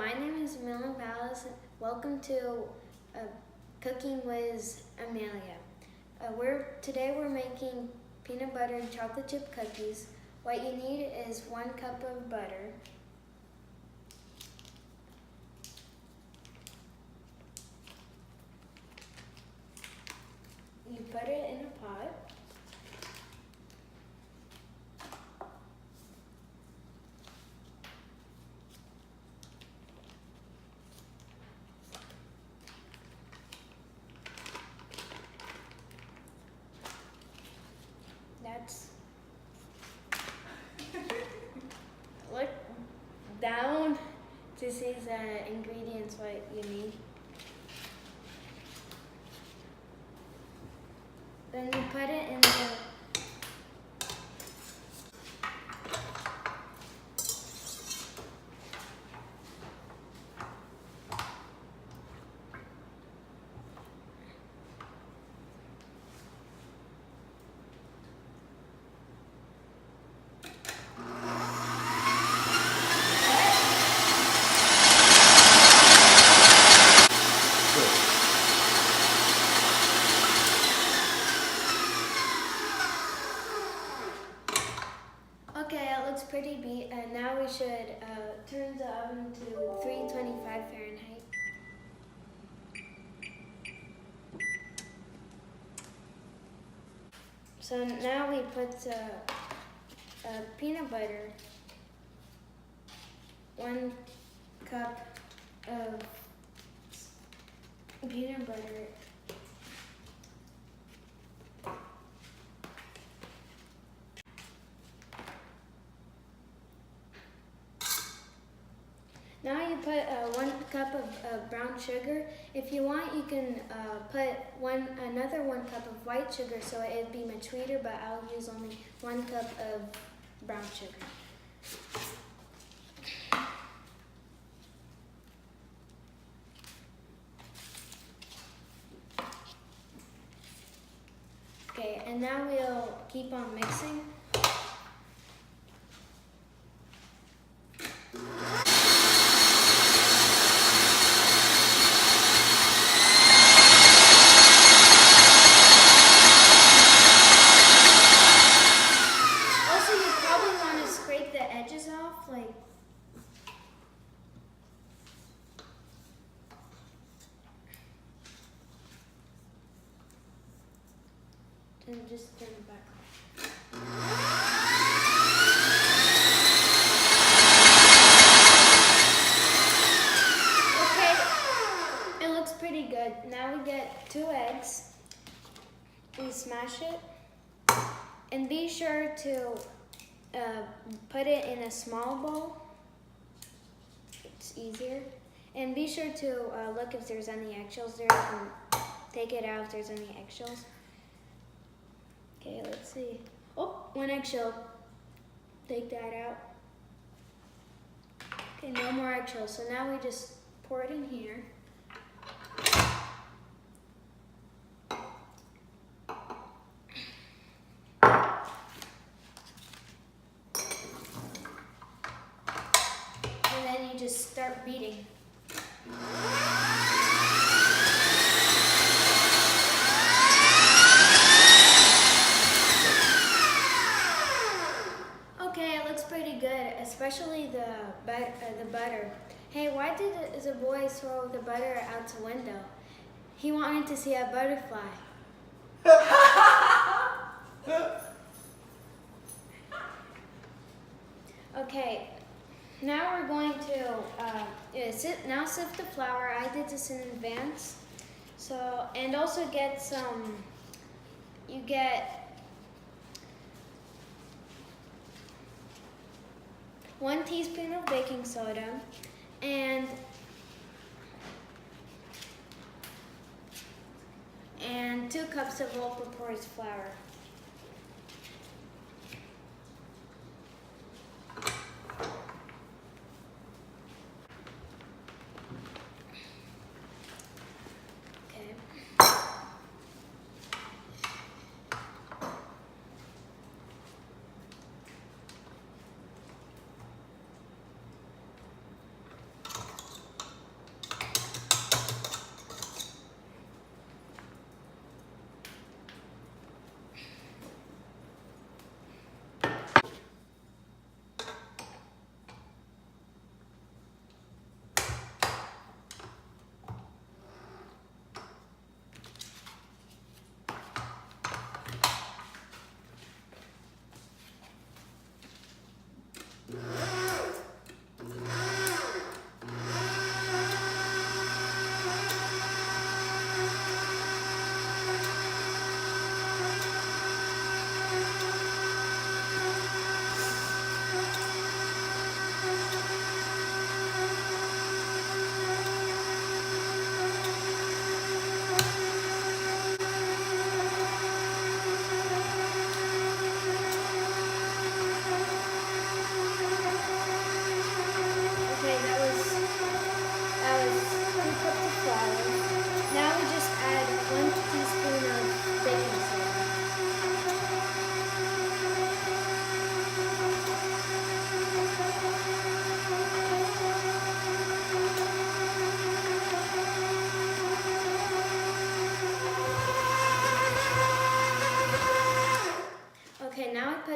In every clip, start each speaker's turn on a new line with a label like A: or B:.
A: my name is Amelia Valles. Welcome to Cooking with Amelia. Today we're making peanut butter and chocolate chip cookies. What you need is 1 cup of butter, you put it in a pot. Look down to see the ingredients what you need. Then you put it in the Okay, it looks pretty beat, and now we should turn the oven to 325 Fahrenheit. So now we put peanut butter, 1 cup of peanut butter, now you put 1 cup of brown sugar. If you want, you can put another 1 cup of white sugar, so it'd be much sweeter, but I'll use only 1 cup of brown sugar. Okay, and now we'll keep on mixing. And just turn it back on. Okay, it looks pretty good. Now we get 2 eggs. We smash it. And be sure to put it in a small bowl. It's easier. And be sure to look if there's any eggshells there. You can take it out if there's any eggshells. Okay, let's see. Oh, 1 eggshell. Take that out. Okay, no more eggshells. So now we just pour it in here. And then you just start beating. Pretty good, especially the butter. Hey, why did the boy throw the butter out the window? He wanted to see a butterfly. Okay, now we're going to sift the flour. I did this in advance. So, and also get some. You get 1 teaspoon of baking soda and 2 cups of all-purpose flour.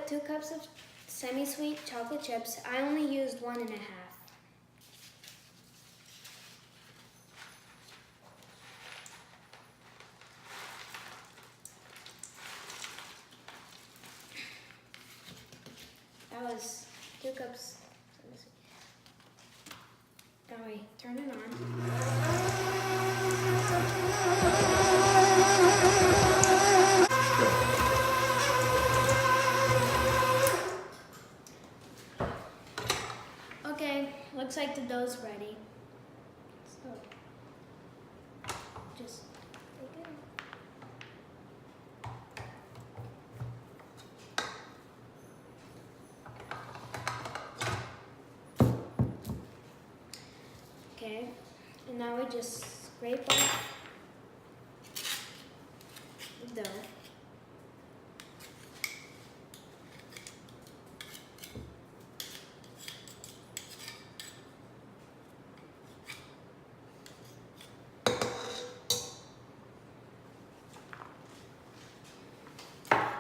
A: put 2 cups of semi-sweet chocolate chips. I only used 1.5. That was 2 cups. Oh wait, turn it on. Okay, looks like the dough's ready. So, just take it. Okay, and now we just scrape off the dough.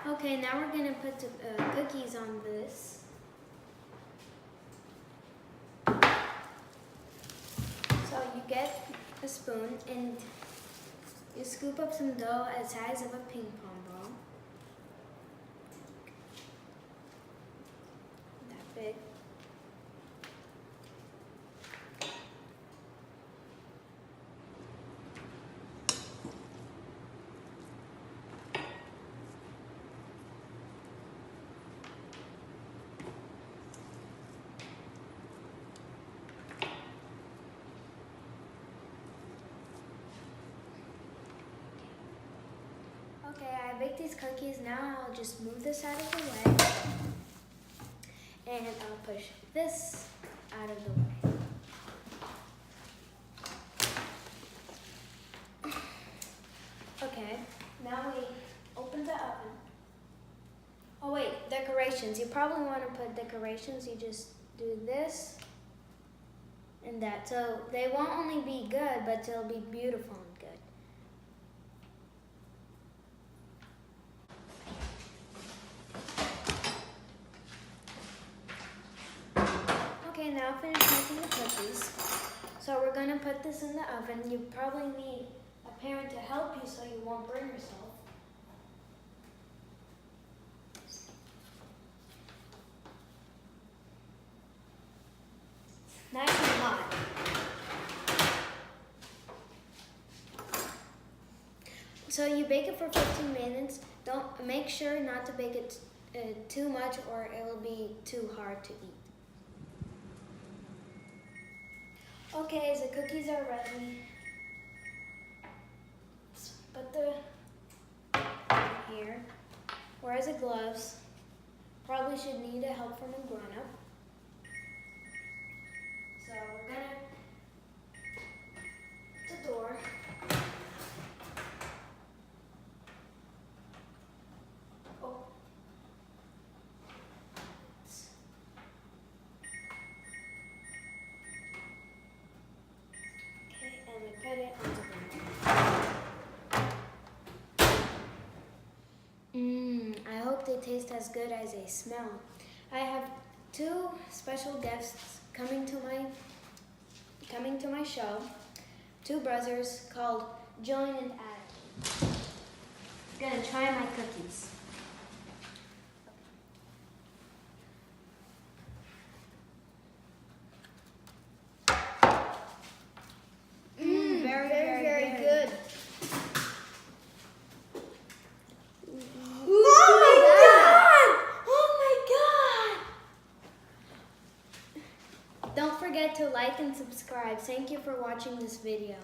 A: Okay, now we're gonna put the cookies on this. So you get a spoon and you scoop up some dough as size of a ping pong ball. That big. Okay, I baked these cookies. Now I'll just move this out of the way. And I'll push this out of the way. Okay, now we open the oven. Oh wait, decorations. You probably want to put decorations. You just do this and that. So they won't only be good, but they'll be beautiful and good. Okay, now finish making the cookies. So we're gonna put this in the oven. You probably need a parent to help you so you won't burn yourself. Nice and hot. So you bake it for 15 minutes. Don't make sure not to bake it too much or it will be too hard to eat. Okay, the cookies are ready. Put the here. Where's the gloves? Probably should need a help from a grown-up. So we're gonna put the door. Oh. Okay, and we put it on the ground. I hope they taste as good as they smell. I have 2 special guests coming to my show. 2 brothers called John and Adam. Gonna try my cookies. Very good. Don't forget to like and subscribe. Thank you for watching this video.